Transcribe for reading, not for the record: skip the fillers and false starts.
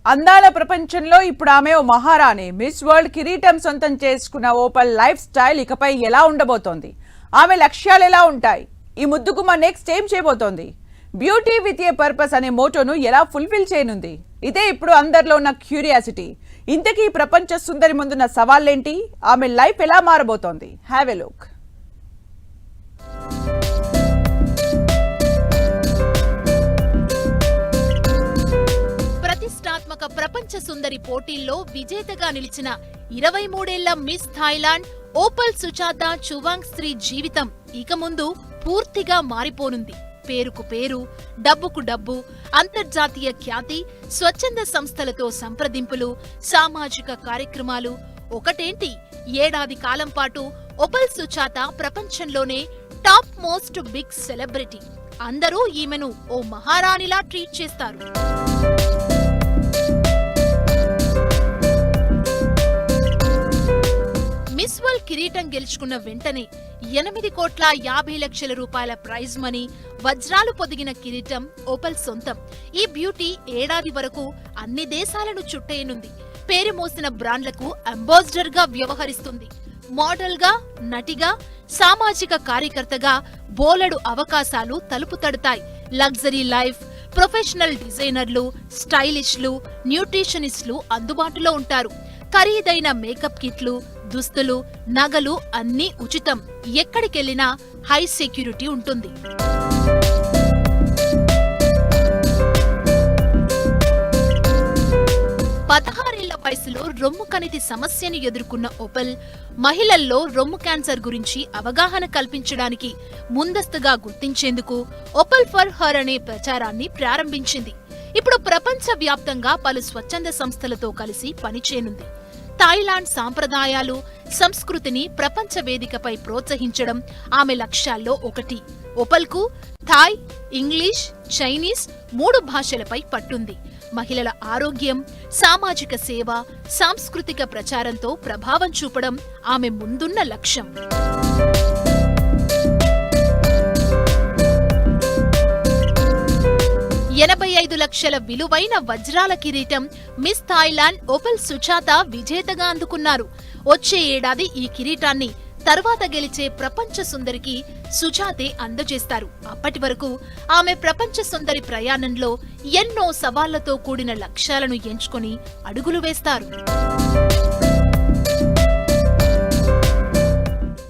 అందాల ప్రపంచంలో ఇప్పుడు ఆమె ఓ మహారాణి. మిస్ వరల్డ్ కిరీటం సొంతం చేసుకున్న ఓపల్ లైఫ్ స్టైల్ ఇకపై ఎలా ఉండబోతోంది? ఆమె లక్ష్యాలు ఎలా ఉంటాయి? ఈ ముద్దుగుమ్మ నెక్స్ట్ ఏం చేయబోతోంది? బ్యూటీ విత్ ఏ పర్పస్ అనే మోటోను ఎలా ఫుల్ఫిల్ చేయనుంది? ఇదే ఇప్పుడు అందరిలో ఉన్న క్యూరియాసిటీ. ఇంతకీ ప్రపంచ సుందరి ముందున్న సవాళ్ళేంటి? ఆమె లైఫ్ ఎలా మారబోతోంది? Have a look. ప్రతిష్టాత్మక ప్రపంచ సుందరి పోటీల్లో విజేతగా నిలిచిన 23 ఏళ్ల మిస్ థాయిలాండ్ ఓపల్ సుచాత చువాంగ్స్త్రీ జీవితం ఇక ముందు పూర్తిగా మారిపోనుంది. పేరుకు పేరు, డబ్బుకు డబ్బు, అంతర్జాతీయ ఖ్యాతి, స్వచ్ఛంద సంస్థలతో సంప్రదింపులు, సామాజిక కార్యక్రమాలు ఒకటేంటి, ఏడాది కాలం పాటు ఓపల్ సుచాత ప్రపంచంలోనే టాప్ మోస్ట్ బిగ్ సెలబ్రిటీ. అందరూ ఈమెను ఓ మహారాణిలా ట్రీట్ చేస్తారు. మిస్ వరల్డ్ కిరీటం గెలుచుకున్న వెంటనే 8,50,00,000 రూపాయల ప్రైజ్ మనీ, వజ్రాలు పొదిగిన కిరీటం ఓపల్ సొంతం. ఈ బ్యూటీ ఏడాది వరకు అన్ని దేశాలను చుట్టేయనుంది. పేరు మోసిన బ్రాండ్లకు అంబాసిడర్ గా వ్యవహరిస్తుంది. మోడల్ గా, నటిగా, సామాజిక కార్యకర్తగా బోలెడు అవకాశాలు తలుపు తడతాయి. లగ్జరీ లైఫ్, ప్రొఫెషనల్ డిజైనర్లు, స్టైలిష్లు, న్యూట్రిషనిస్టులు అందుబాటులో ఉంటారు. ఖరీదైన మేకప్ కిట్లు, దుస్తులు, నగలు అన్నీ ఉచితం. ఎక్కడికెళ్లినా హై సెక్యూరిటీ ఉంటుంది. పదహారేళ్ల వయసులో రొమ్ము కణితి సమస్యను ఎదుర్కొన్న ఓపల్ మహిళల్లో రొమ్ము క్యాన్సర్ గురించి అవగాహన కల్పించడానికి ముందస్తుగా గుర్తించేందుకు ఓపల్ ఫర్ హర్ అనే ప్రచారాన్ని ప్రారంభించింది. ఇప్పుడు ప్రపంచ వ్యాప్తంగా పలు స్వచ్ఛంద సంస్థలతో కలిసి పనిచేయనుంది. థాయిలాండ్ సాంప్రదాయాలు, సంస్కృతిని ప్రపంచ వేదికపై ప్రోత్సహించడం ఆమె లక్ష్యాల్లో ఒకటి. ఓపల్కు థాయ్, ఇంగ్లీష్, చైనీస్ 3 భాషలపై పట్టుంది. మహిళల ఆరోగ్యం, సామాజిక సేవ, సాంస్కృతిక ప్రచారంతో ప్రభావం చూపడం ఆమె ముందున్న లక్ష్యం. 85 లక్షల విలువైన వజ్రాల కిరీటం మిస్ థాయిలాండ్ ఓపల్ సుచాత విజేతగా అందుకున్నారు. వచ్చే ఏడాది ఈ కిరీటాన్ని తర్వాత గెలిచే ప్రపంచ సుందరికి సుచాతే అందజేస్తారు. అప్పటి వరకు ఆమె ప్రపంచ సుందరి ప్రయాణంలో ఎన్నో సవాళ్లతో కూడిన లక్ష్యాలను ఎంచుకొని అడుగులు వేస్తారు.